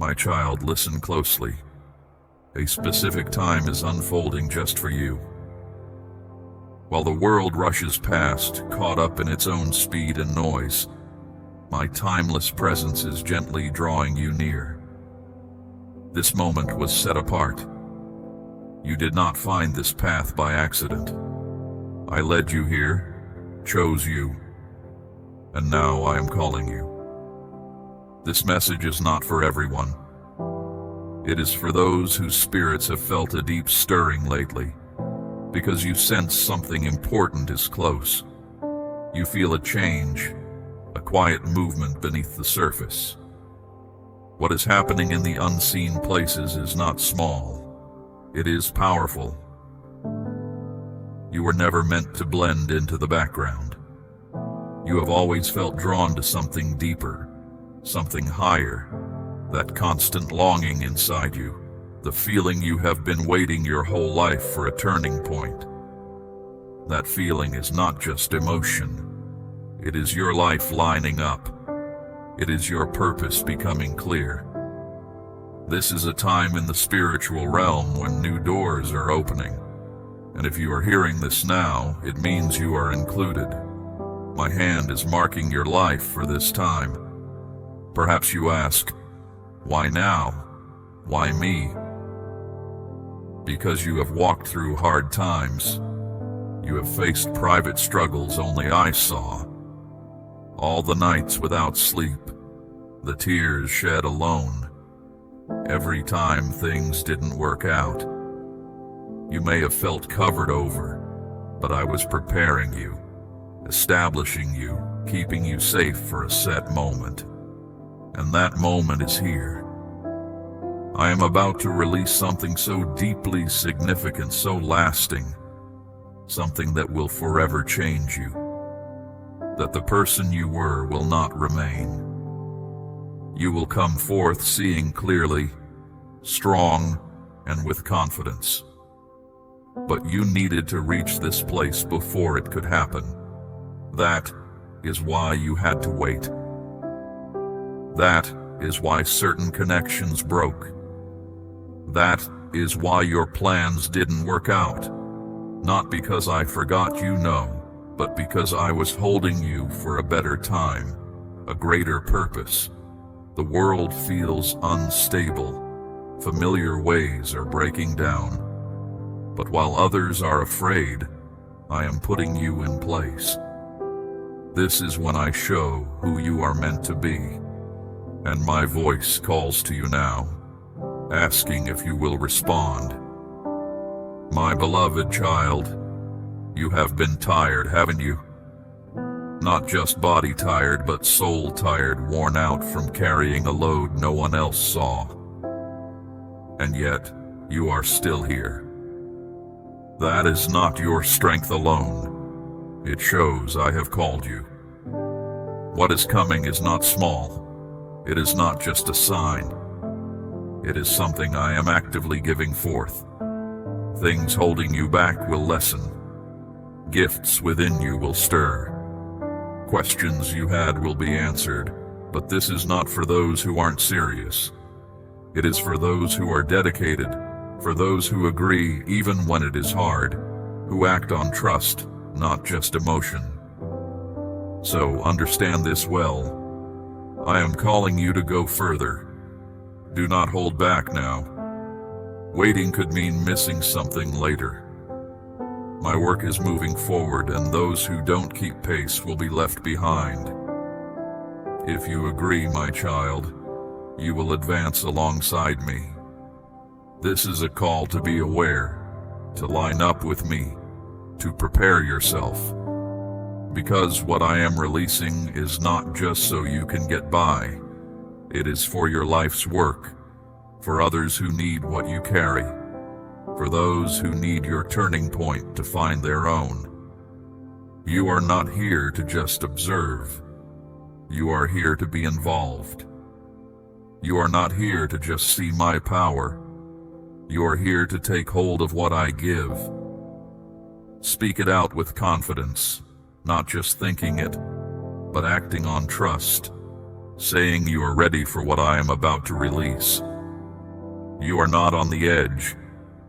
My child, listen closely. A specific time is unfolding just for you. While the world rushes past, caught up in its own speed and noise, my timeless presence is gently drawing you near. This moment was set apart. You did not find this path by accident. I led you here, chose you, and now I am calling you. This message is not for everyone. It is for those whose spirits have felt a deep stirring lately, because you sense something important is close. You feel a change, a quiet movement beneath the surface. What is happening in the unseen places is not small. It is powerful. You were never meant to blend into the background. You have always felt drawn to something deeper, something higher, that constant longing inside you, the feeling you have been waiting your whole life for a turning point. That feeling is not just emotion. It is your life lining up. It is your purpose becoming clear. This is a time in the spiritual realm when new doors are opening. And if you are hearing this now, it means you are included. My hand is marking your life for this time. Perhaps you ask, why now? Why me? Because you have walked through hard times. You have faced private struggles only I saw. All the nights without sleep, the tears shed alone. Every time things didn't work out. You may have felt covered over, but I was preparing you, establishing you, keeping you safe for a set moment. And that moment is here. I am about to release something so deeply significant, so lasting, something that will forever change you, that the person you were will not remain. You will come forth seeing clearly, strong, and with confidence. But you needed to reach this place before it could happen. That is why you had to wait. That is why certain connections broke. That is why your plans didn't work out. Not because I forgot you, no, but because I was holding you for a better time, a greater purpose. The world feels unstable. Familiar ways are breaking down. But while others are afraid, I am putting you in place. This is when I show who you are meant to be. And my voice calls to you now, asking if you will respond. My beloved child, you have been tired, haven't you? Not just body tired, but soul tired, worn out from carrying a load no one else saw. And yet, you are still here. That is not your strength alone. It shows I have called you. What is coming is not small. It is not just a sign. It is something I am actively giving forth. Things holding you back will lessen. Gifts within you will stir. Questions you had will be answered, but this is not for those who aren't serious. It is for those who are dedicated, for those who agree even when it is hard, who act on trust, not just emotion. So understand this well. I am calling you to go further. Do not hold back now. Waiting could mean missing something later. My work is moving forward, and those who don't keep pace will be left behind. If you agree, my child, you will advance alongside me. This is a call to be aware, to line up with me, to prepare yourself. Because what I am releasing is not just so you can get by. It is for your life's work, for others who need what you carry, for those who need your turning point to find their own. You are not here to just observe. You are here to be involved. You are not here to just see my power. You are here to take hold of what I give. Speak it out with confidence, not just thinking it, but acting on trust. saying you are ready for what I am about to release. You are not on the edge.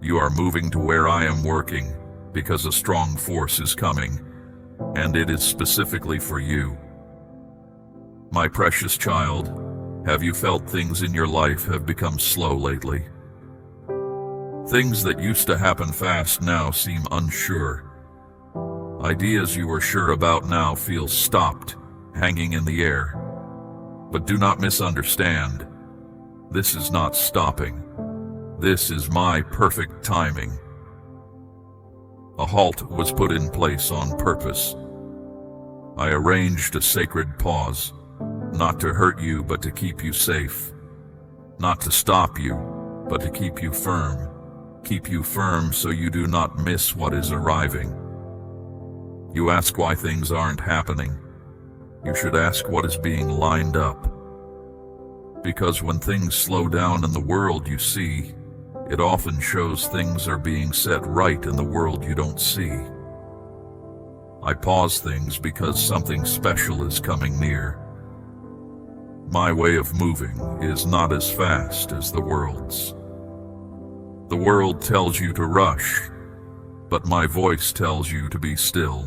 You are moving to where I am working, because a strong force is coming, and it is specifically for you. My precious child, have you felt things in your life have become slow lately? Things that used to happen fast now seem unsure. Ideas you were sure about now feel stopped, hanging in the air. But do not misunderstand. This is not stopping. This is my perfect timing. A halt was put in place on purpose. I arranged a sacred pause, not to hurt you but to keep you safe. Not to stop you, but to keep you firm. Keep you firm so you do not miss what is arriving. You ask why things aren't happening. You should ask what is being lined up. Because when things slow down in the world you see, it often shows things are being set right in the world you don't see. I pause things because something special is coming near. My way of moving is not as fast as the world's. The world tells you to rush, but my voice tells you to be still.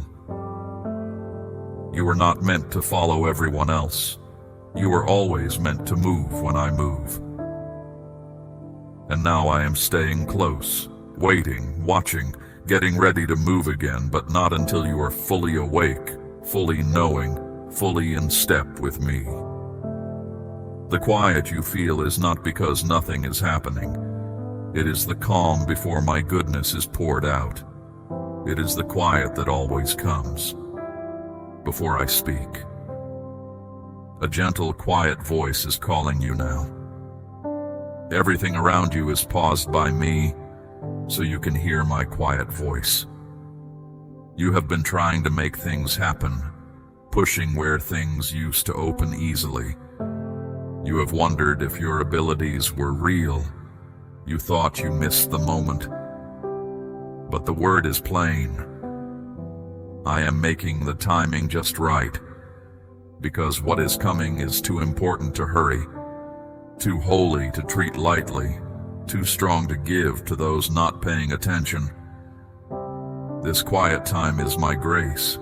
You are not meant to follow everyone else. You are always meant to move when I move. And now I am staying close, waiting, watching, getting ready to move again, but not until you are fully awake, fully knowing, fully in step with me. The quiet you feel is not because nothing is happening. It is the calm before my goodness is poured out. It is the quiet that always comes before I speak. A gentle, quiet voice is calling you now. Everything around you is paused by me, so you can hear my quiet voice. You have been trying to make things happen, pushing where things used to open easily. You have wondered if your abilities were real. You thought you missed the moment. But the word is plain. I am making the timing just right, because what is coming is too important to hurry, too holy to treat lightly, too strong to give to those not paying attention. This quiet time is my grace.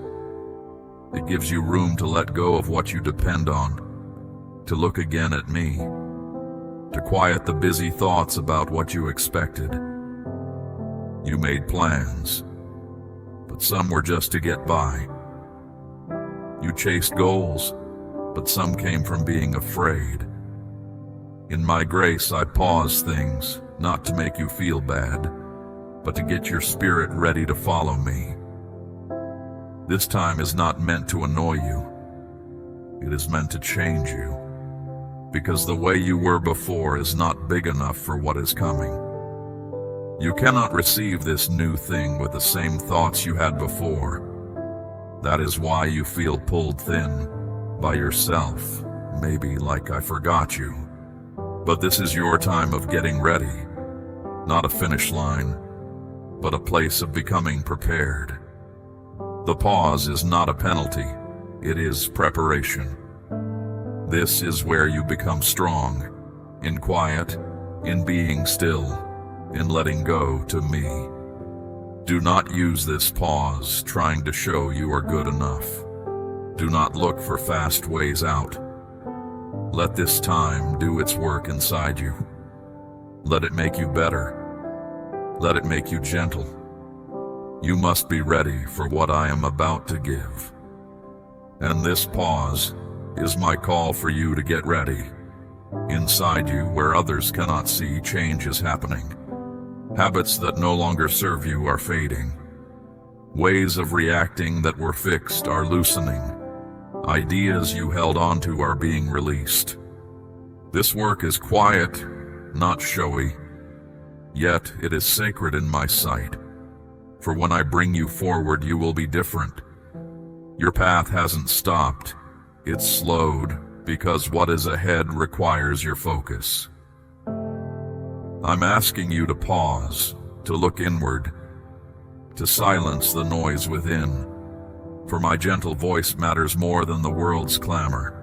It gives you room to let go of what you depend on, to look again at me, to quiet the busy thoughts about what you expected. You made plans, but some were just to get by. You chased goals, but some came from being afraid. In my grace, I pause things, not to make you feel bad, but to get your spirit ready to follow me. This time is not meant to annoy you. It is meant to change you, because the way you were before is not big enough for what is coming. You cannot receive this new thing with the same thoughts you had before. That is why you feel pulled thin by yourself, maybe like I forgot you. But this is your time of getting ready, not a finish line, but a place of becoming prepared. The pause is not a penalty, it is preparation. This is where you become strong, in quiet, in being still, in letting go to me. Do not use this pause trying to show you are good enough. Do not look for fast ways out. Let this time do its work inside you. Let it make you better. Let it make you gentle. You must be ready for what I am about to give. And this pause is my call for you to get ready. Inside you, where others cannot see, change is happening. Habits that no longer serve you are fading. Ways of reacting that were fixed are loosening. Ideas you held onto are being released. This work is quiet, not showy, yet it is sacred in my sight. For when I bring you forward, you will be different. Your path hasn't stopped, it's slowed, because what is ahead requires your focus. I'm asking you to pause, to look inward, to silence the noise within, for my gentle voice matters more than the world's clamor.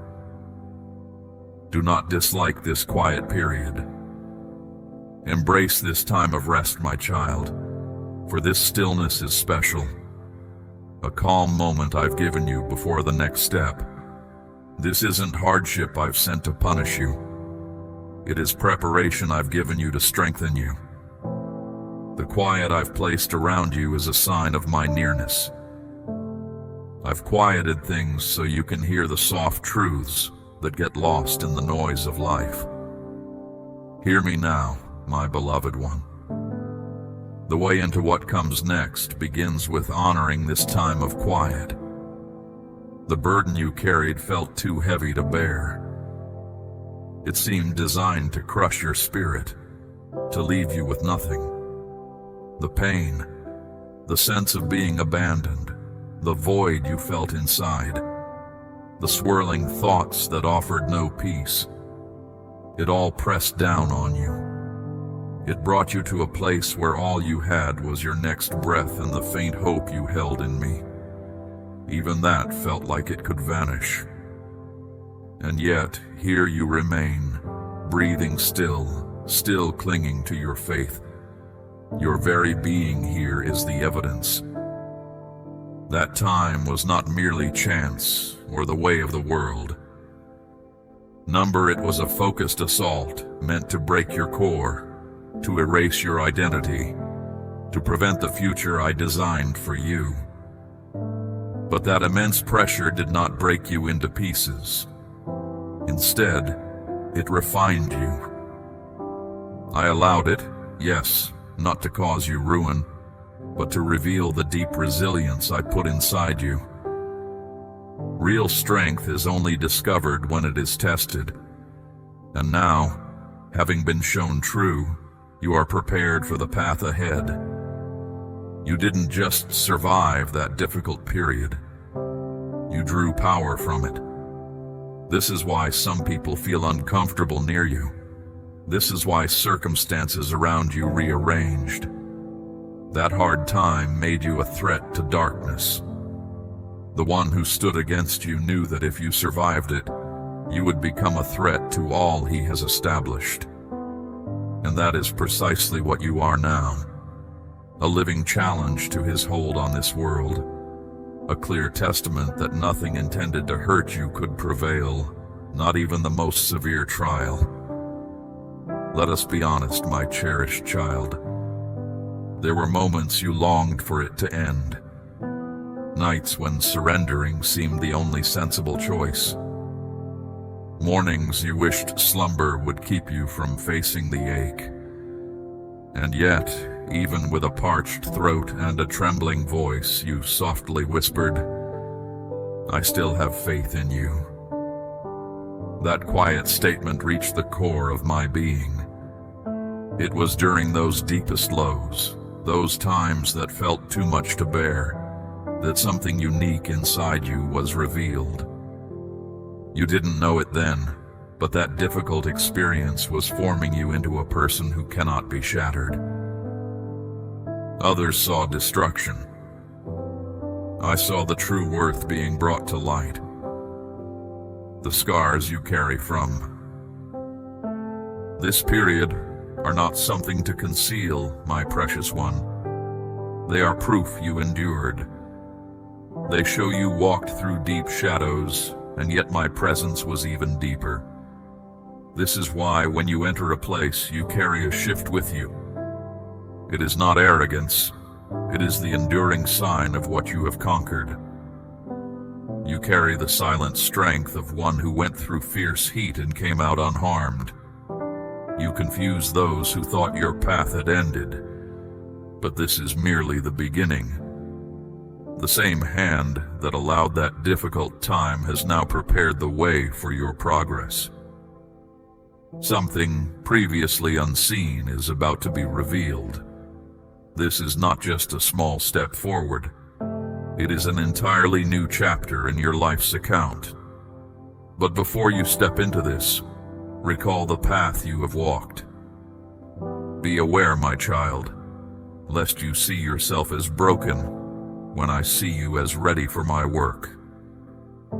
Do not dislike this quiet period. Embrace this time of rest, my child, for this stillness is special. A calm moment I've given you before the next step. This isn't hardship I've sent to punish you. It is preparation I've given you to strengthen you. The quiet I've placed around you is a sign of my nearness. I've quieted things so you can hear the soft truths that get lost in the noise of life. Hear me now, my beloved one. The way into what comes next begins with honoring this time of quiet. The burden you carried felt too heavy to bear. It seemed designed to crush your spirit, to leave you with nothing. The pain, the sense of being abandoned, the void you felt inside, the swirling thoughts that offered no peace. It all pressed down on you. It brought you to a place where all you had was your next breath and the faint hope you held in me. Even that felt like it could vanish. And yet, here you remain, breathing still clinging to your faith. Your very being here is the evidence. That time was not merely chance or the way of the world. It was a focused assault meant to break your core, to erase your identity, to prevent the future I designed for you. But that immense pressure did not break you into pieces. Instead, it refined you. I allowed it, yes, not to cause you ruin, but to reveal the deep resilience I put inside you. Real strength is only discovered when it is tested. And now, having been shown true, you are prepared for the path ahead. You didn't just survive that difficult period. You drew power from it. This is why some people feel uncomfortable near you. This is why circumstances around you rearranged. That hard time made you a threat to darkness. The one who stood against you knew that if you survived it, you would become a threat to all he has established. And that is precisely what you are now. A living challenge to his hold on this world. A clear testament that nothing intended to hurt you could prevail, not even the most severe trial. Let us be honest, my cherished child. There were moments you longed for it to end. Nights when surrendering seemed the only sensible choice. Mornings you wished slumber would keep you from facing the ache. And yet, even with a parched throat and a trembling voice, you softly whispered, "I still have faith in you." That quiet statement reached the core of my being. It was during those deepest lows, those times that felt too much to bear, that something unique inside you was revealed. You didn't know it then, but that difficult experience was forming you into a person who cannot be shattered. Others saw destruction. I saw the true worth being brought to light. The scars you carry from this period are not something to conceal, my precious one. They are proof you endured. They show you walked through deep shadows, and yet my presence was even deeper. This is why when you enter a place, you carry a shift with you. It is not arrogance. It is the enduring sign of what you have conquered. You carry the silent strength of one who went through fierce heat and came out unharmed. You confuse those who thought your path had ended, but this is merely the beginning. The same hand that allowed that difficult time has now prepared the way for your progress. Something previously unseen is about to be revealed. This is not just a small step forward. It is an entirely new chapter in your life's account. But before you step into this, recall the path you have walked. Be aware, my child, lest you see yourself as broken when I see you as ready for my work.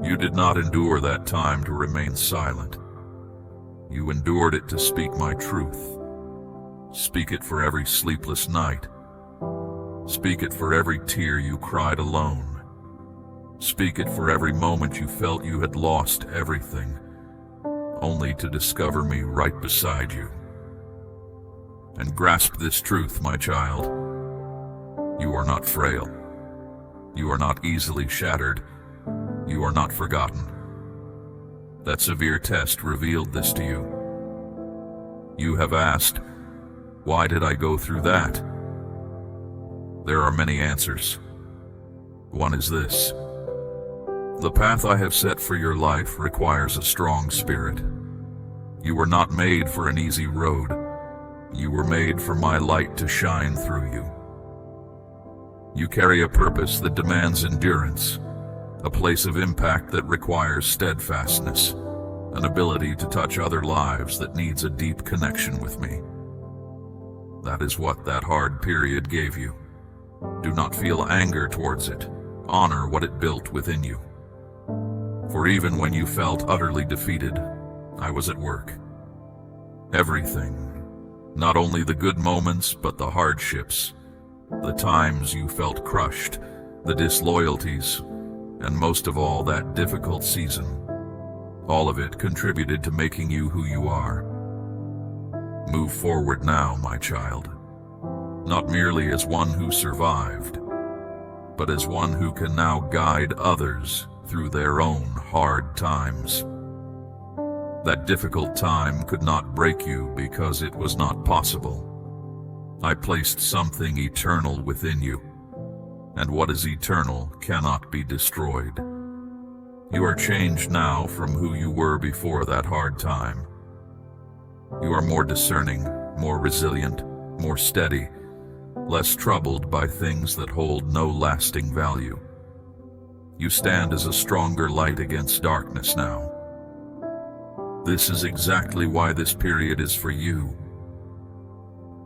You did not endure that time to remain silent. You endured it to speak my truth. Speak it for every sleepless night. Speak it for every tear you cried alone. Speak it for every moment you felt you had lost everything, only to discover me right beside you. And grasp this truth, my child. You are not frail. You are not easily shattered. You are not forgotten. That severe test revealed this to you. You have asked, why did I go through that? There are many answers. One is this. The path I have set for your life requires a strong spirit. You were not made for an easy road. You were made for my light to shine through you. You carry a purpose that demands endurance, a place of impact that requires steadfastness, an ability to touch other lives that needs a deep connection with me. That is what that hard period gave you. Do not feel anger towards it. Honor what it built within you. For even when you felt utterly defeated, I was at work. Everything, not only the good moments, but the hardships, the times you felt crushed, the disloyalties, and most of all, that difficult season. All of it contributed to making you who you are. Move forward now, my child, not merely as one who survived, but as one who can now guide others through their own hard times. That difficult time could not break you because it was not possible. I placed something eternal within you, and what is eternal cannot be destroyed. You are changed now from who you were before that hard time. You are more discerning, more resilient, more steady, less troubled by things that hold no lasting value. You stand as a stronger light against darkness now. This is exactly why this period is for you.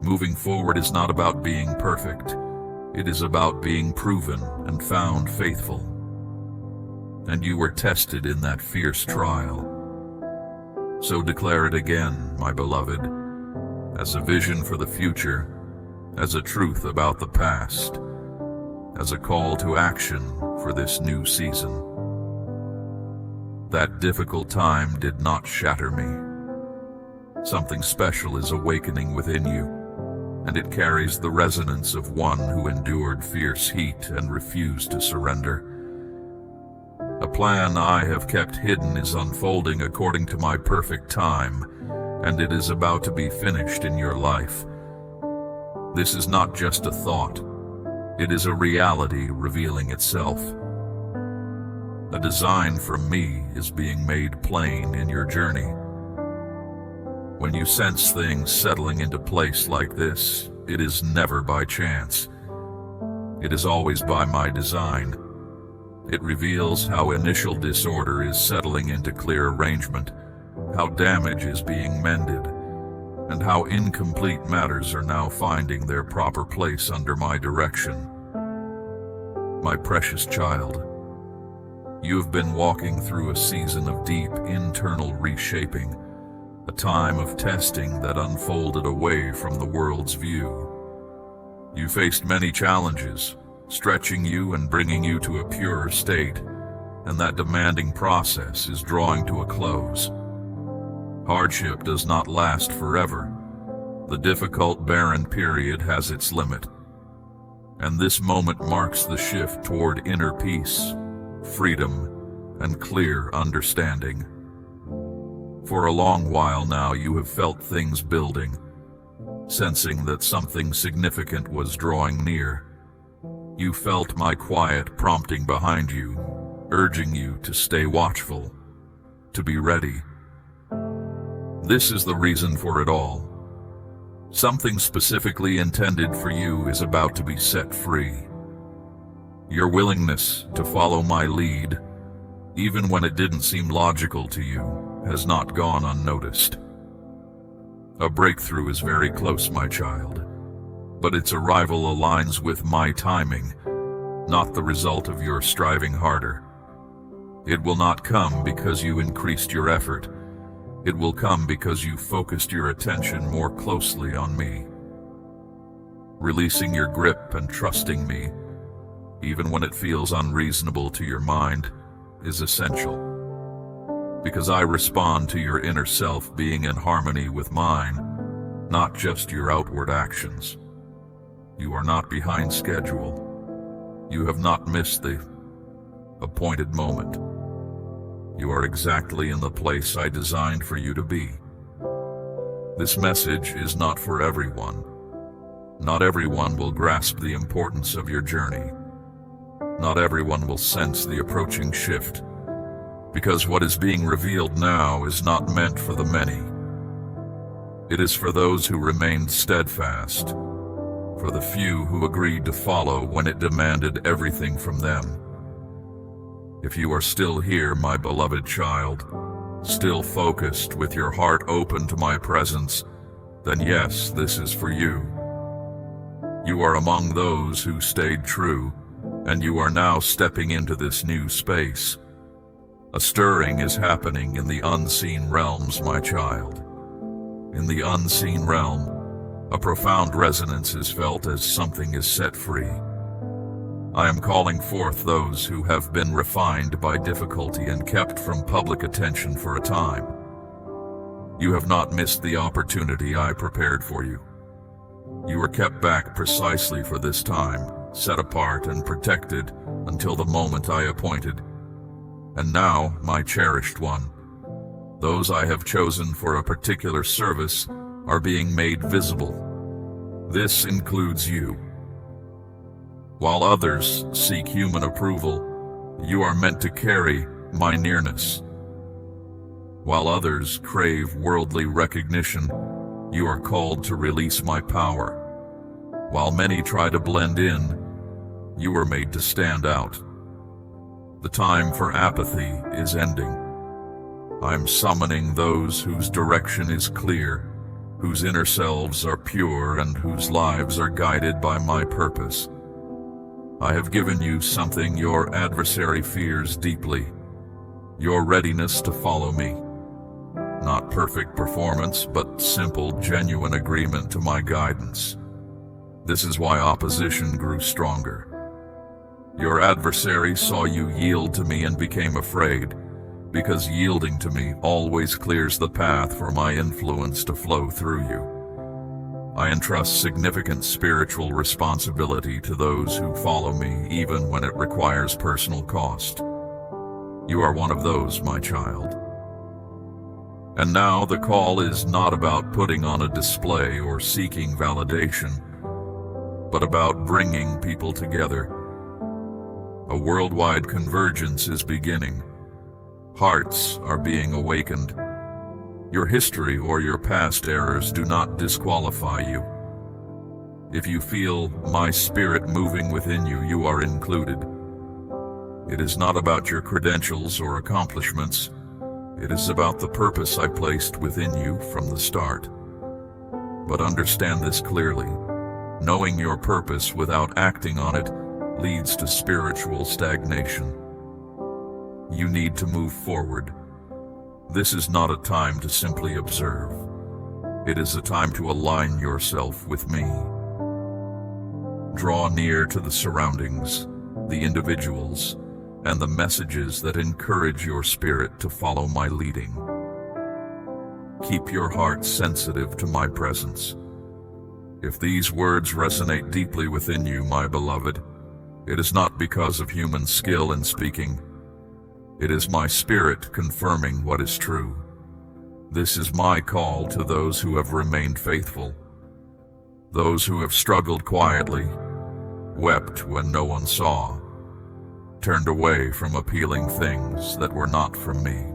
Moving forward is not about being perfect. It is about being proven and found faithful. And you were tested in that fierce trial. So declare it again, my beloved, as a vision for the future, as a truth about the past, as a call to action for this new season. That difficult time did not shatter me. Something special is awakening within you, and it carries the resonance of one who endured fierce heat and refused to surrender. A plan I have kept hidden is unfolding according to my perfect time, and it is about to be finished in your life. This is not just a thought. It is a reality revealing itself. A design from me is being made plain in your journey. When you sense things settling into place like this, it is never by chance. It is always by my design. It reveals how initial disorder is settling into clear arrangement, how damage is being mended, and how incomplete matters are now finding their proper place under my direction. My precious child, you have been walking through a season of deep internal reshaping, a time of testing that unfolded away from the world's view. You faced many challenges, stretching you and bringing you to a purer state, and that demanding process is drawing to a close. Hardship does not last forever. The difficult, barren period has its limit, and this moment marks the shift toward inner peace, freedom, and clear understanding. For a long while now you have felt things building, sensing that something significant was drawing near. You felt my quiet prompting behind you, urging you to stay watchful, to be ready. This is the reason for it all. Something specifically intended for you is about to be set free. Your willingness to follow my lead, even when it didn't seem logical to you, has not gone unnoticed. A breakthrough is very close, my child, but its arrival aligns with my timing, not the result of your striving harder. It will not come because you increased your effort. It will come because you focused your attention more closely on me. Releasing your grip and trusting me, even when it feels unreasonable to your mind, is essential. Because I respond to your inner self being in harmony with mine, not just your outward actions. You are not behind schedule. You have not missed the appointed moment. You are exactly in the place I designed for you to be. This message is not for everyone. Not everyone will grasp the importance of your journey. Not everyone will sense the approaching shift, because what is being revealed now is not meant for the many. It is for those who remained steadfast, for the few who agreed to follow when it demanded everything from them. If you are still here, my beloved child, still focused with your heart open to my presence, then yes, this is for you. You are among those who stayed true, and you are now stepping into this new space. A stirring is happening in the unseen realms, my child. In the unseen realm, a profound resonance is felt as something is set free. I am calling forth those who have been refined by difficulty and kept from public attention for a time. You have not missed the opportunity I prepared for you. You were kept back precisely for this time, set apart and protected until the moment I appointed. And now, my cherished one, those I have chosen for a particular service are being made visible. This includes you. While others seek human approval, you are meant to carry my nearness. While others crave worldly recognition, you are called to release my power. While many try to blend in, you are made to stand out. The time for apathy is ending. I am summoning those whose direction is clear, whose inner selves are pure, and whose lives are guided by my purpose. I have given you something your adversary fears deeply, your readiness to follow me. Not perfect performance, but simple, genuine agreement to my guidance. This is why opposition grew stronger. Your adversary saw you yield to me and became afraid, because yielding to me always clears the path for my influence to flow through you. I entrust significant spiritual responsibility to those who follow me, even when it requires personal cost. You are one of those, my child. And now the call is not about putting on a display or seeking validation, but about bringing people together. A worldwide convergence is beginning. Hearts are being awakened. Your history or your past errors do not disqualify you. If you feel my spirit moving within you, you are included. It is not about your credentials or accomplishments. It is about the purpose I placed within you from the start. But understand this clearly. Knowing your purpose without acting on it leads to spiritual stagnation. You need to move forward. This is not a time to simply observe. It is a time to align yourself with me. Draw near to the surroundings, the individuals, and the messages that encourage your spirit to follow my leading. Keep your heart sensitive to my presence. If these words resonate deeply within you, my beloved, it is not because of human skill in speaking. It is my spirit confirming what is true. This is my call to those who have remained faithful, those who have struggled quietly, wept when no one saw, turned away from appealing things that were not from me.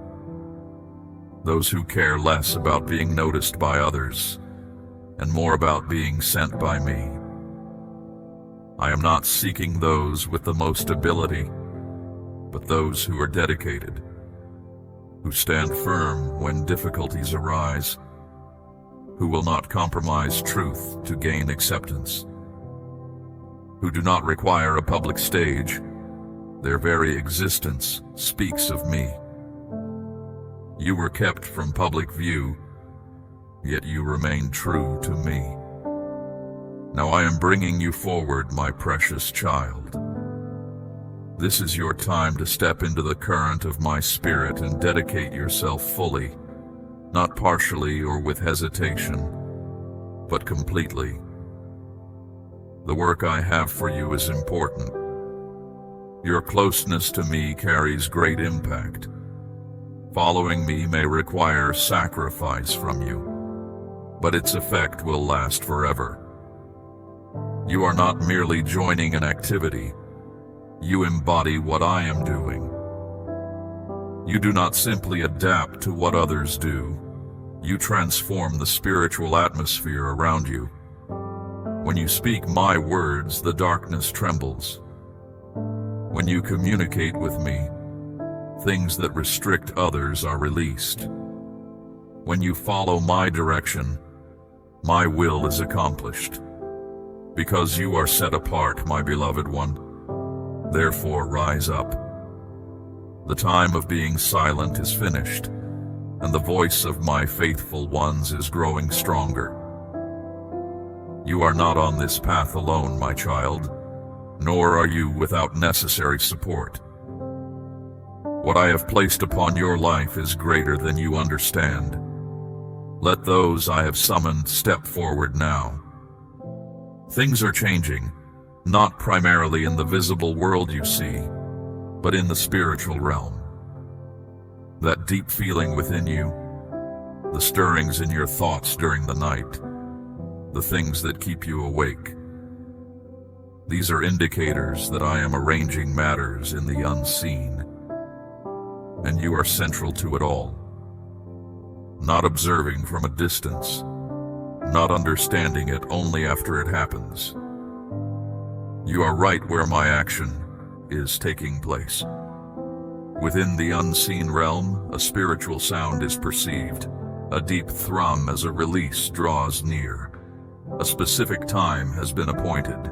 Those who care less about being noticed by others and more about being sent by me. I am not seeking those with the most ability, but those who are dedicated, who stand firm when difficulties arise, who will not compromise truth to gain acceptance, who do not require a public stage. Their very existence speaks of me. You were kept from public view, yet you remained true to me. Now I am bringing you forward, my precious child. This is your time to step into the current of my spirit and dedicate yourself fully, not partially or with hesitation, but completely. The work I have for you is important. Your closeness to me carries great impact. Following me may require sacrifice from you, but its effect will last forever. You are not merely joining an activity. You embody what I am doing. You do not simply adapt to what others do. You transform the spiritual atmosphere around you. When you speak my words, the darkness trembles. When you communicate with me, things that restrict others are released. When you follow my direction, my will is accomplished. Because you are set apart, my beloved one, therefore rise up. The time of being silent is finished, and the voice of my faithful ones is growing stronger. You are not on this path alone, my child, nor are you without necessary support. What I have placed upon your life is greater than you understand. Let those I have summoned step forward now. Things are changing, not primarily in the visible world you see, but in the spiritual realm. That deep feeling within you, the stirrings in your thoughts during the night, the things that keep you awake. These are indicators that I am arranging matters in the unseen, and you are central to it all. Not observing from a distance, not understanding it only after it happens. You are right where my action is taking place. Within the unseen realm, a spiritual sound is perceived, a deep thrum as a release draws near. A specific time has been appointed.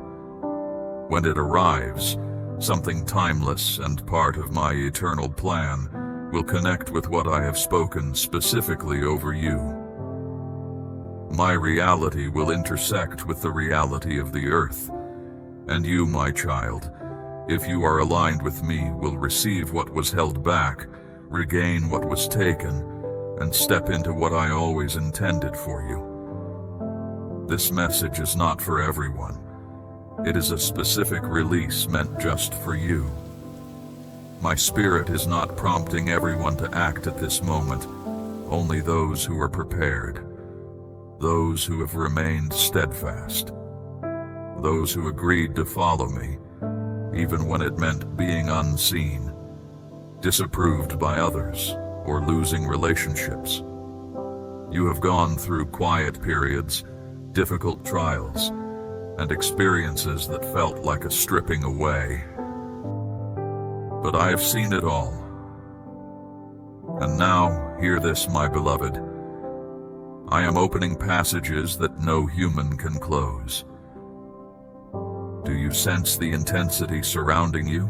When it arrives, something timeless and part of my eternal plan will connect with what I have spoken specifically over you. My reality will intersect with the reality of the earth, and you, my child, if you are aligned with me, will receive what was held back, regain what was taken, and step into what I always intended for you. This message is not for everyone. It is a specific release meant just for you. My spirit is not prompting everyone to act at this moment, only those who are prepared, those who have remained steadfast, those who agreed to follow me, even when it meant being unseen, disapproved by others, or losing relationships. You have gone through quiet periods, difficult trials, and experiences that felt like a stripping away. But I have seen it all. And now, hear this, my beloved. I am opening passages that no human can close. Do you sense the intensity surrounding you?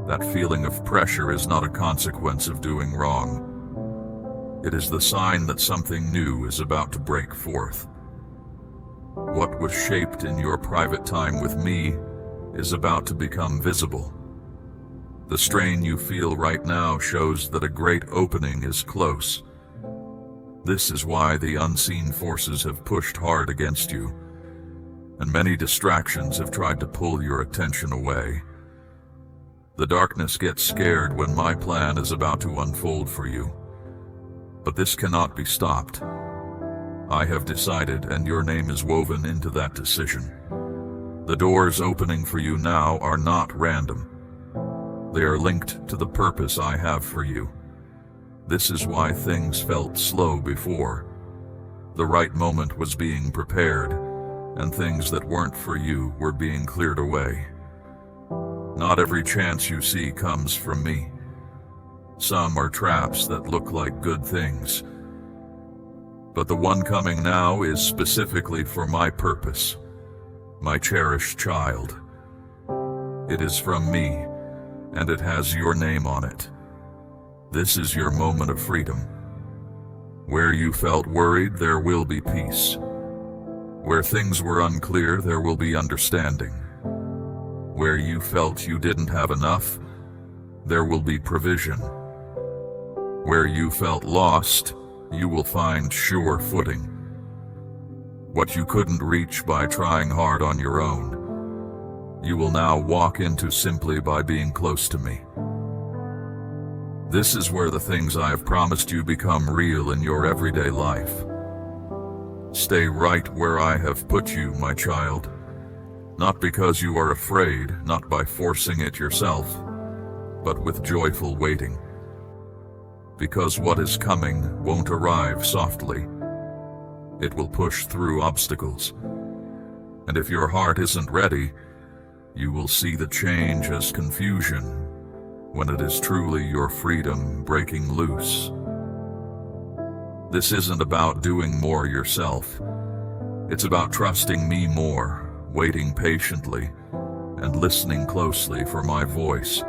That feeling of pressure is not a consequence of doing wrong. It is the sign that something new is about to break forth. What was shaped in your private time with me is about to become visible. The strain you feel right now shows that a great opening is close. This is why the unseen forces have pushed hard against you, and many distractions have tried to pull your attention away. The darkness gets scared when my plan is about to unfold for you, but this cannot be stopped. I have decided, and your name is woven into that decision. The doors opening for you now are not random. They are linked to the purpose I have for you. This is why things felt slow before. The right moment was being prepared, and things that weren't for you were being cleared away. Not every chance you see comes from me. Some are traps that look like good things. But the one coming now is specifically for my purpose, my cherished child. It is from me, and it has your name on it. This is your moment of freedom. Where you felt worried, there will be peace. Where things were unclear, there will be understanding. Where you felt you didn't have enough, there will be provision. Where you felt lost, you will find sure footing. What you couldn't reach by trying hard on your own, you will now walk into simply by being close to me. This is where the things I have promised you become real in your everyday life. Stay right where I have put you, my child. Not because you are afraid, not by forcing it yourself, but with joyful waiting. Because what is coming won't arrive softly. It will push through obstacles. And if your heart isn't ready, you will see the change as confusion, when it is truly your freedom breaking loose. This isn't about doing more yourself. It's about trusting me more, waiting patiently, and listening closely for my voice.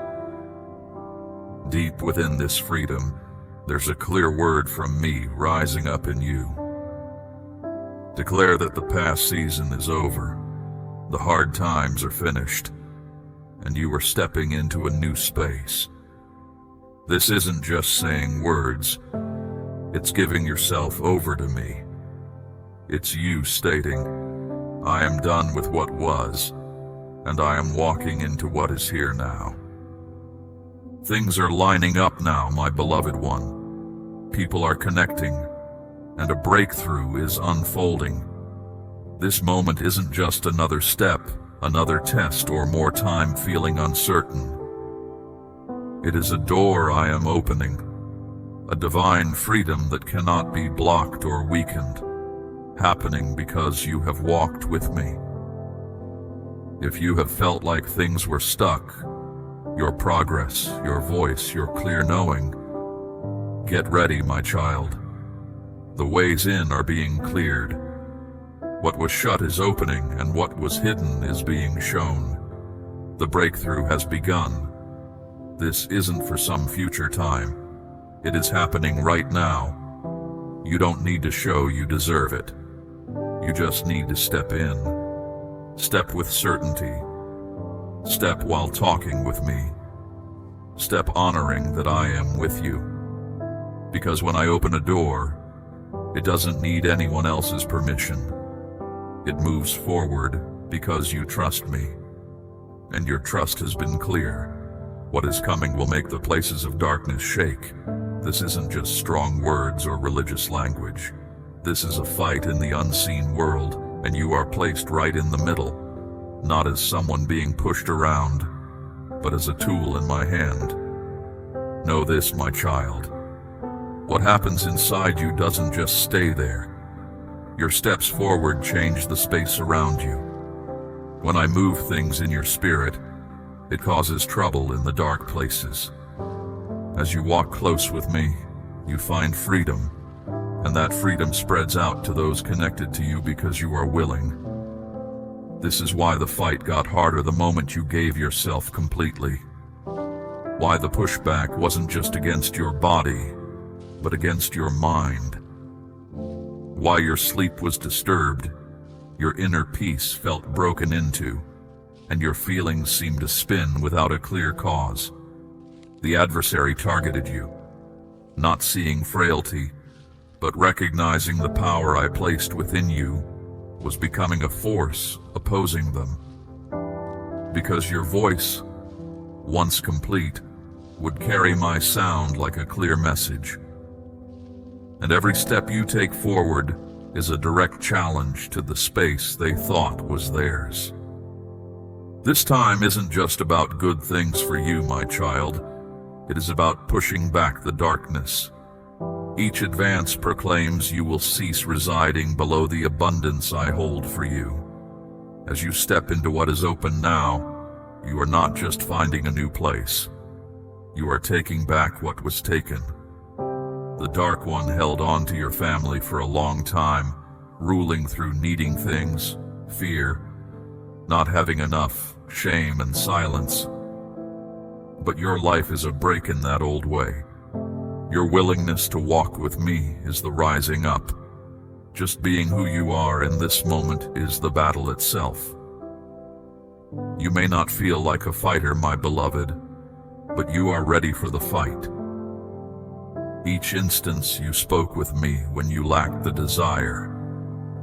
Deep within this freedom, there's a clear word from me rising up in you. Declare that the past season is over, the hard times are finished, and you are stepping into a new space. This isn't just saying words, it's giving yourself over to me. It's you stating, I am done with what was, and I am walking into what is here now. Things are lining up now, my beloved one. People are connecting, and a breakthrough is unfolding. This moment isn't just another step, another test, or more time feeling uncertain. It is a door I am opening, a divine freedom that cannot be blocked or weakened, happening because you have walked with me. If you have felt like things were stuck, your progress, your voice, your clear knowing, get ready, my child. The ways in are being cleared. What was shut is opening, and what was hidden is being shown. The breakthrough has begun. This isn't for some future time. It is happening right now. You don't need to show you deserve it. You just need to step in. Step with certainty. Step while talking with me. Step honoring that I am with you. Because when I open a door, it doesn't need anyone else's permission. It moves forward because you trust me. And your trust has been clear. What is coming will make the places of darkness shake. This isn't just strong words or religious language. This is a fight in the unseen world, and you are placed right in the middle. Not as someone being pushed around, but as a tool in my hand. Know this, my child. What happens inside you doesn't just stay there. Your steps forward change the space around you. When I move things in your spirit, it causes trouble in the dark places. As you walk close with me, you find freedom, and that freedom spreads out to those connected to you because you are willing. This is why the fight got harder the moment you gave yourself completely. Why the pushback wasn't just against your body, but against your mind. Why your sleep was disturbed, your inner peace felt broken into, and your feelings seemed to spin without a clear cause. The adversary targeted you, not seeing frailty, but recognizing the power I placed within you was becoming a force opposing them. Because your voice, once complete, would carry my sound like a clear message. And every step you take forward is a direct challenge to the space they thought was theirs. This time isn't just about good things for you, my child. It is about pushing back the darkness. Each advance proclaims you will cease residing below the abundance I hold for you. As you step into what is open now, you are not just finding a new place. You are taking back what was taken. The Dark One held on to your family for a long time, ruling through needing things, fear, not having enough, shame and silence. But your life is a break in that old way. Your willingness to walk with me is the rising up. Just being who you are in this moment is the battle itself. You may not feel like a fighter, my beloved, but you are ready for the fight. Each instance you spoke with me when you lacked the desire.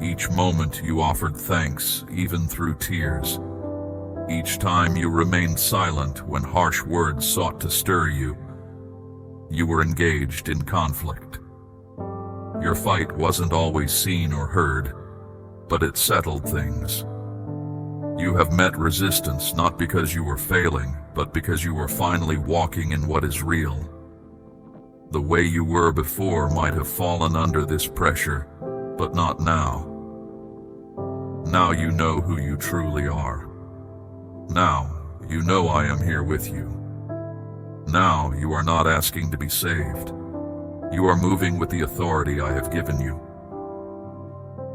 Each moment you offered thanks, even through tears. Each time you remained silent when harsh words sought to stir you. You were engaged in conflict. Your fight wasn't always seen or heard, but it settled things. You have met resistance not because you were failing, but because you were finally walking in what is real. The way you were before might have fallen under this pressure, but not now. Now you know who you truly are. Now you know I am here with you. Now you are not asking to be saved. You are moving with the authority I have given you.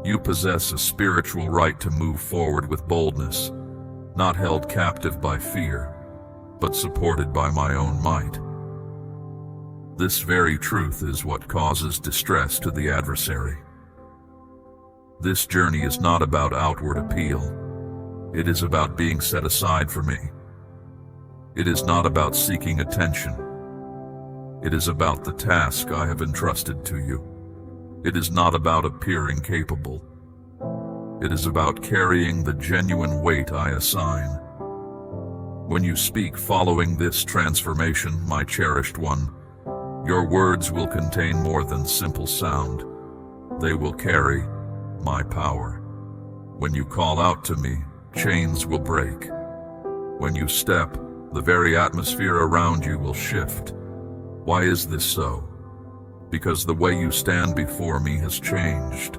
You possess a spiritual right to move forward with boldness, not held captive by fear, but supported by my own might. This very truth is what causes distress to the adversary. This journey is not about outward appeal. It is about being set aside for me. It is not about seeking attention. It is about the task I have entrusted to you. It is not about appearing capable. It is about carrying the genuine weight I assign. When you speak following this transformation, my cherished one, your words will contain more than simple sound. They will carry my power. When you call out to me, chains will break. When you step, the very atmosphere around you will shift. Why is this so? Because the way you stand before me has changed.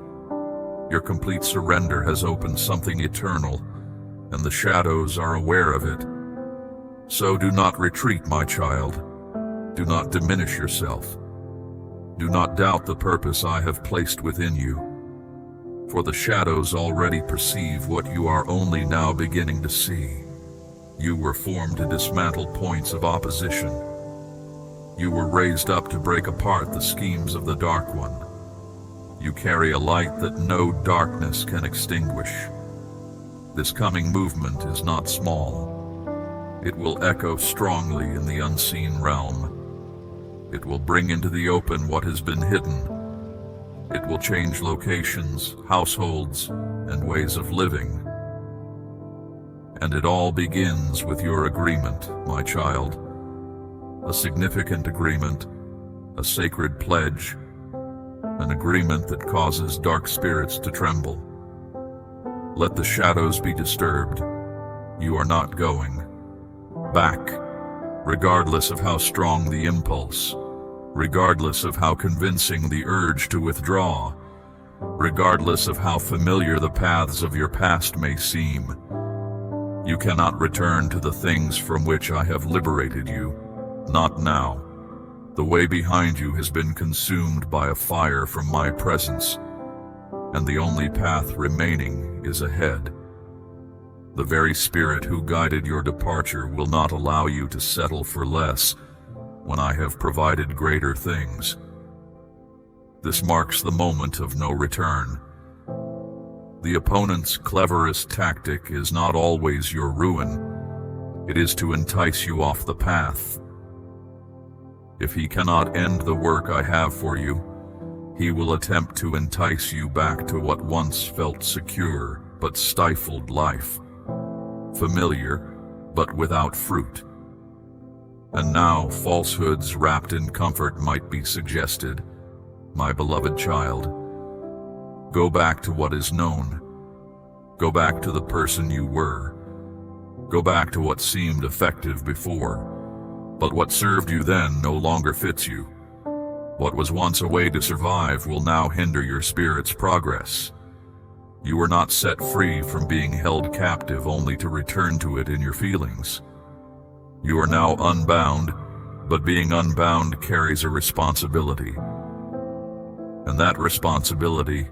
Your complete surrender has opened something eternal, and the shadows are aware of it. So do not retreat, my child. Do not diminish yourself. Do not doubt the purpose I have placed within you. For the shadows already perceive what you are only now beginning to see. You were formed to dismantle points of opposition. You were raised up to break apart the schemes of the Dark One. You carry a light that no darkness can extinguish. This coming movement is not small. It will echo strongly in the unseen realm. It will bring into the open what has been hidden. It will change locations, households, and ways of living. And it all begins with your agreement, my child. A significant agreement, a sacred pledge, an agreement that causes dark spirits to tremble. Let the shadows be disturbed. You are not going back, regardless of how strong the impulse, regardless of how convincing the urge to withdraw, regardless of how familiar the paths of your past may seem. You cannot return to the things from which I have liberated you. Not now. The way behind you has been consumed by a fire from my presence, and the only path remaining is ahead. The very spirit who guided your departure will not allow you to settle for less when I have provided greater things. This marks the moment of no return. The opponent's cleverest tactic is not always your ruin. It is to entice you off the path. If he cannot end the work I have for you, he will attempt to entice you back to what once felt secure but stifled life, familiar but without fruit. And now falsehoods wrapped in comfort might be suggested. My beloved child, go back to what is known. Go back to the person you were. Go back to what seemed effective before. But what served you then no longer fits you. What was once a way to survive will now hinder your spirit's progress. You were not set free from being held captive only to return to it in your feelings. You are now unbound, but being unbound carries a responsibility. And that responsibility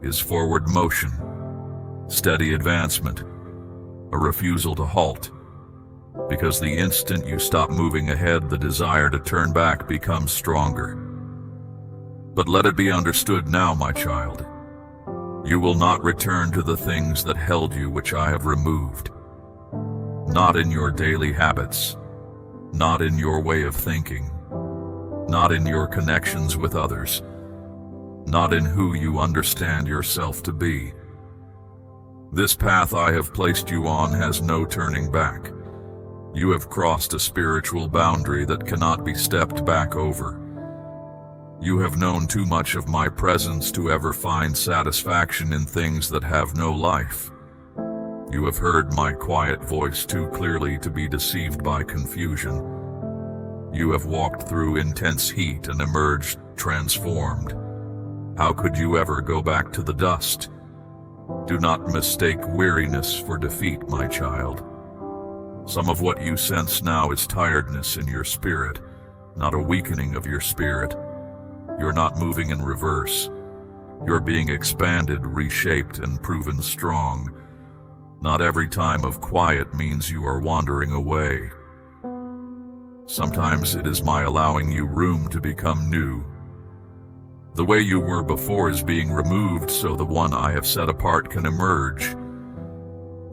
is forward motion, steady advancement, a refusal to halt. Because the instant you stop moving ahead, the desire to turn back becomes stronger. But let it be understood now, my child, you will not return to the things that held you which I have removed. Not in your daily habits, not in your way of thinking, not in your connections with others, not in who you understand yourself to be. This path I have placed you on has no turning back. You have crossed a spiritual boundary that cannot be stepped back over. You have known too much of my presence to ever find satisfaction in things that have no life. You have heard my quiet voice too clearly to be deceived by confusion. You have walked through intense heat and emerged transformed. How could you ever go back to the dust? Do not mistake weariness for defeat, my child. Some of what you sense now is tiredness in your spirit, not a weakening of your spirit. You're not moving in reverse. You're being expanded, reshaped, and proven strong. Not every time of quiet means you are wandering away. Sometimes it is my allowing you room to become new. The way you were before is being removed so the one I have set apart can emerge.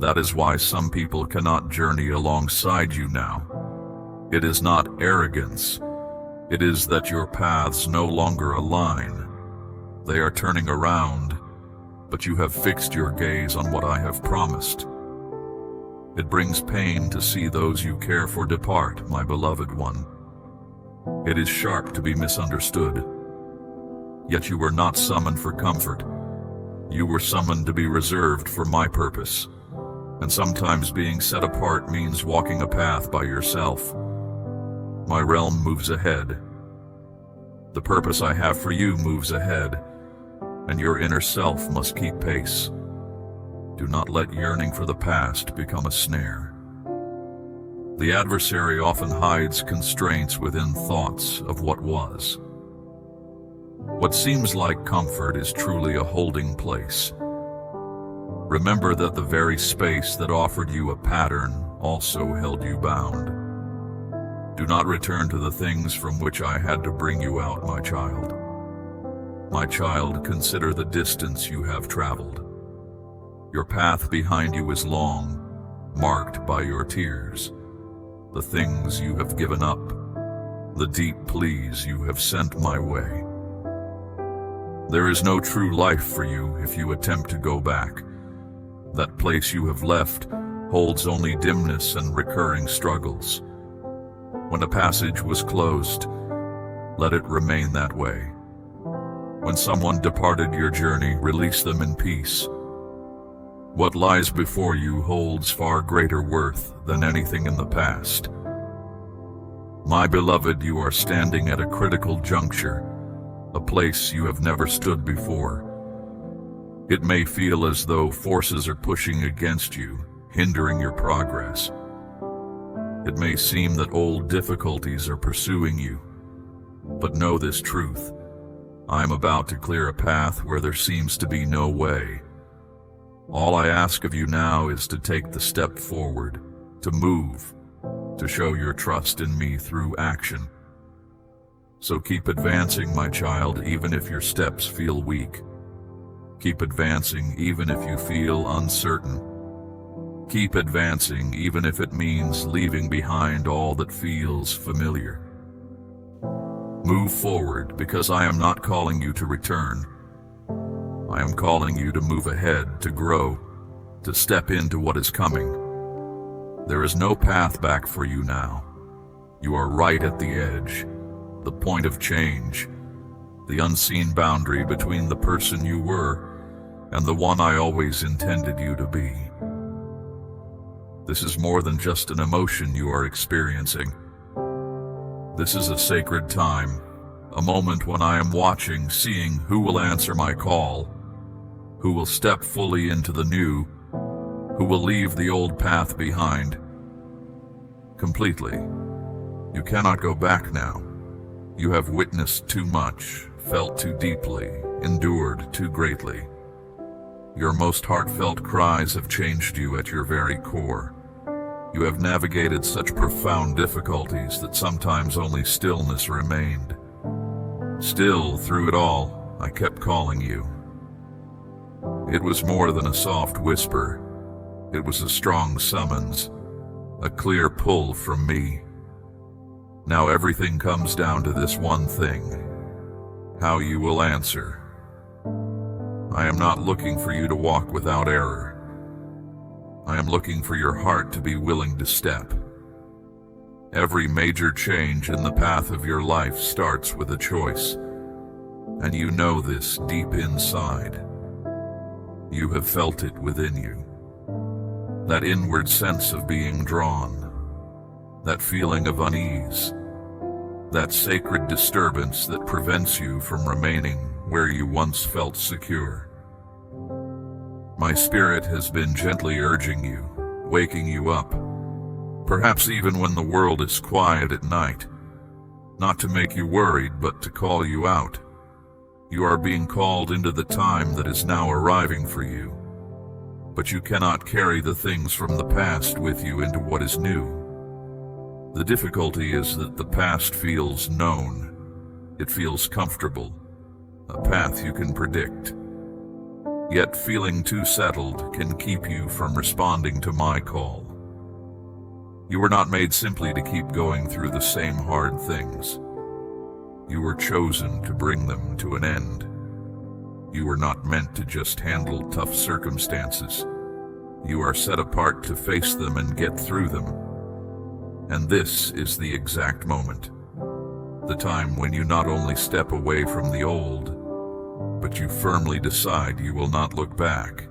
That is why some people cannot journey alongside you now. It is not arrogance. It is that your paths no longer align. They are turning around, but you have fixed your gaze on what I have promised. It brings pain to see those you care for depart, my beloved one. It is sharp to be misunderstood. Yet you were not summoned for comfort. You were summoned to be reserved for my purpose. And sometimes being set apart means walking a path by yourself. My realm moves ahead. The purpose I have for you moves ahead, and your inner self must keep pace. Do not let yearning for the past become a snare. The adversary often hides constraints within thoughts of what was. What seems like comfort is truly a holding place. Remember that the very space that offered you a pattern also held you bound. Do not return to the things from which I had to bring you out, my child. My child, consider the distance you have traveled. Your path behind you is long, marked by your tears, the things you have given up, the deep pleas you have sent my way. There is no true life for you if you attempt to go back. That place you have left holds only dimness and recurring struggles. When a passage was closed, let it remain that way. When someone departed your journey, release them in peace. What lies before you holds far greater worth than anything in the past. My beloved, you are standing at a critical juncture, a place you have never stood before. It may feel as though forces are pushing against you, hindering your progress. It may seem that old difficulties are pursuing you, but know this truth. I am about to clear a path where there seems to be no way. All I ask of you now is to take the step forward, to move, to show your trust in me through action. So keep advancing, my child, even if your steps feel weak. Keep advancing even if you feel uncertain. Keep advancing even if it means leaving behind all that feels familiar. Move forward, because I am not calling you to return. I am calling you to move ahead, to grow, to step into what is coming. There is no path back for you now. You are right at the edge, the point of change, the unseen boundary between the person you were and the one I always intended you to be. This is more than just an emotion you are experiencing. This is a sacred time, a moment when I am watching, seeing who will answer my call, who will step fully into the new, who will leave the old path behind. Completely. You cannot go back now. You have witnessed too much, felt too deeply, endured too greatly. Your most heartfelt cries have changed you at your very core. You have navigated such profound difficulties that sometimes only stillness remained. Still, through it all, I kept calling you. It was more than a soft whisper. It was a strong summons, a clear pull from me. Now everything comes down to this one thing: how you will answer. I am not looking for you to walk without error. I am looking for your heart to be willing to step. Every major change in the path of your life starts with a choice, and you know this deep inside. You have felt it within you. That inward sense of being drawn, that feeling of unease, that sacred disturbance that prevents you from remaining where you once felt secure. My spirit has been gently urging you, waking you up, perhaps even when the world is quiet at night, not to make you worried, but to call you out. You are being called into the time that is now arriving for you, but you cannot carry the things from the past with you into what is new. The difficulty is that the past feels known. It feels comfortable, a path you can predict. Yet feeling too settled can keep you from responding to my call. You were not made simply to keep going through the same hard things. You were chosen to bring them to an end. You were not meant to just handle tough circumstances. You are set apart to face them and get through them. And this is the exact moment, the time when you not only step away from the old, but you firmly decide you will not look back.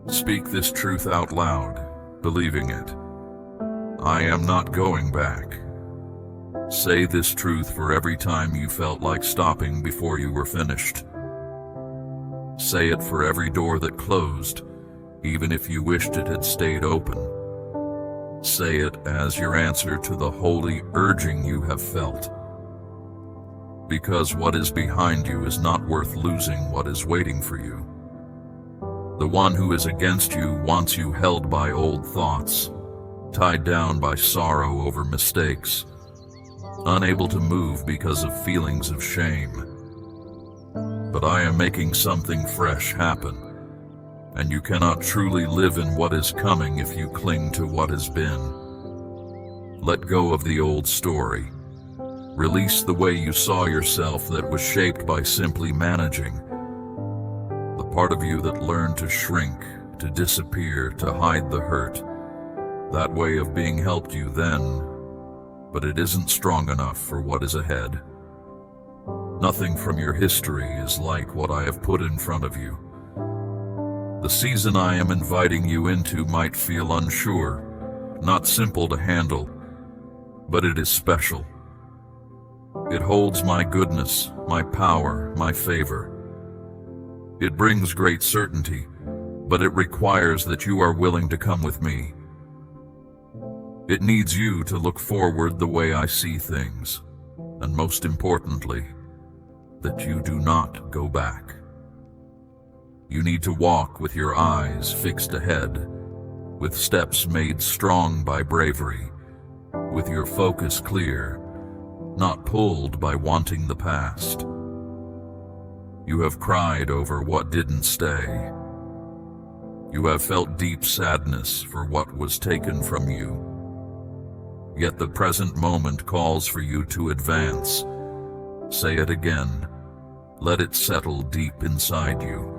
Speak this truth out loud, believing it. I am not going back. Say this truth for every time you felt like stopping before you were finished. Say it for every door that closed, even if you wished it had stayed open. Say it as your answer to the holy urging you have felt. Because what is behind you is not worth losing what is waiting for you. The one who is against you wants you held by old thoughts, tied down by sorrow over mistakes, unable to move because of feelings of shame. But I am making something fresh happen. And you cannot truly live in what is coming if you cling to what has been. Let go of the old story. Release the way you saw yourself that was shaped by simply managing. The part of you that learned to shrink, to disappear, to hide the hurt. That way of being helped you then, but it isn't strong enough for what is ahead. Nothing from your history is like what I have put in front of you. The season I am inviting you into might feel unsure, not simple to handle, but it is special. It holds my goodness, my power, my favor. It brings great certainty, but it requires that you are willing to come with me. It needs you to look forward the way I see things, and most importantly, that you do not go back. You need to walk with your eyes fixed ahead, with steps made strong by bravery, with your focus clear, not pulled by wanting the past. You have cried over what didn't stay. You have felt deep sadness for what was taken from you. Yet the present moment calls for you to advance. Say it again. Let it settle deep inside you.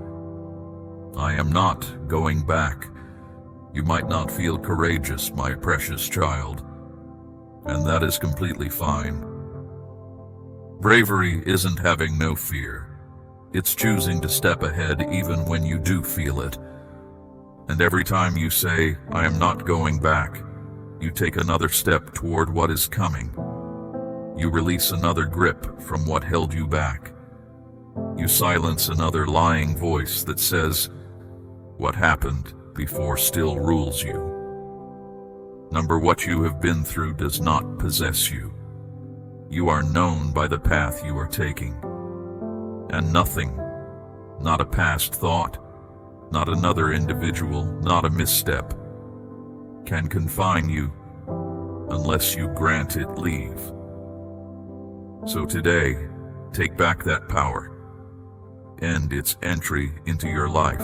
I am not going back. You might not feel courageous, my precious child, and that is completely fine. Bravery isn't having no fear. It's choosing to step ahead even when you do feel it. And every time you say, I am not going back, you take another step toward what is coming. You release another grip from what held you back. You silence another lying voice that says, what happened before still rules you. Number what you have been through does not possess you. You are known by the path you are taking. And nothing, not a past thought, not another individual, not a misstep, can confine you unless you grant it leave. So today, Take back that power. End its entry into your life.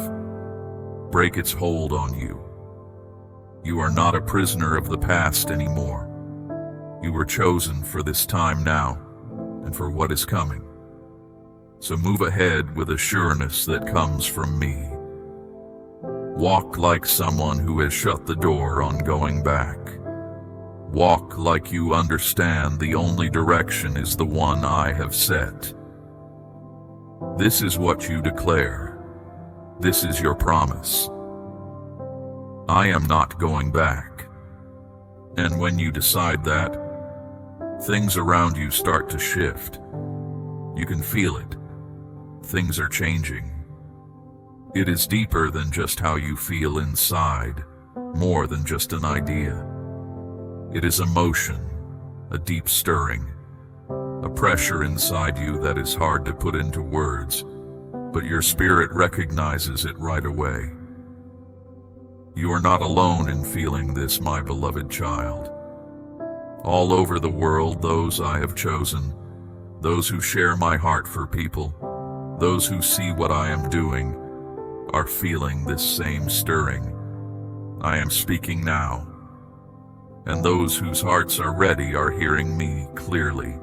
Break its hold on you. You are not a prisoner of the past anymore. You were chosen for this time now and for what is coming. So move ahead with a sureness that comes from me. Walk like someone who has shut the door on going back. Walk like you understand the only direction is the one I have set. This is what you declare. This is your promise. I am not going back. And when you decide that, things around you start to shift. You can feel it. Things are changing. It is deeper than just how you feel inside, more than just an idea. It is emotion, a deep stirring, a pressure inside you that is hard to put into words, but your spirit recognizes it right away. You are not alone in feeling this, my beloved child. All over the world, those I have chosen, those who share my heart for people, those who see what I am doing, are feeling this same stirring. I am speaking now, and those whose hearts are ready are hearing me clearly.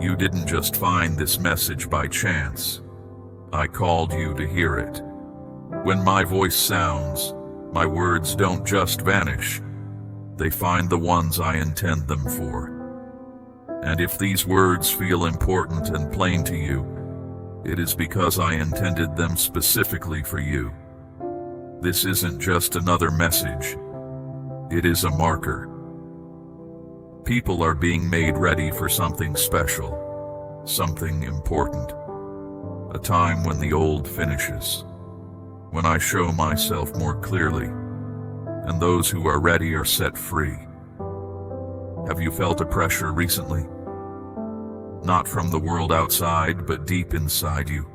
You didn't just find this message by chance. I called you to hear it. When my voice sounds, my words don't just vanish. They find the ones I intend them for. And if these words feel important and plain to you, it is because I intended them specifically for you. This isn't just another message. It is a marker. People are being made ready for something special, something important. A time when the old finishes, when I show myself more clearly, and those who are ready are set free. Have you felt a pressure recently? Not from the world outside, but deep inside you,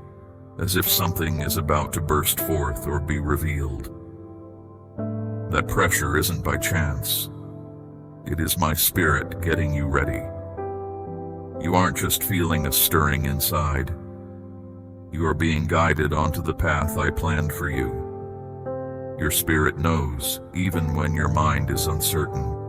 as if something is about to burst forth or be revealed. That pressure isn't by chance. It is my spirit getting you ready. You aren't just feeling a stirring inside. You are being guided onto the path I planned for you. Your spirit knows, even when your mind is uncertain.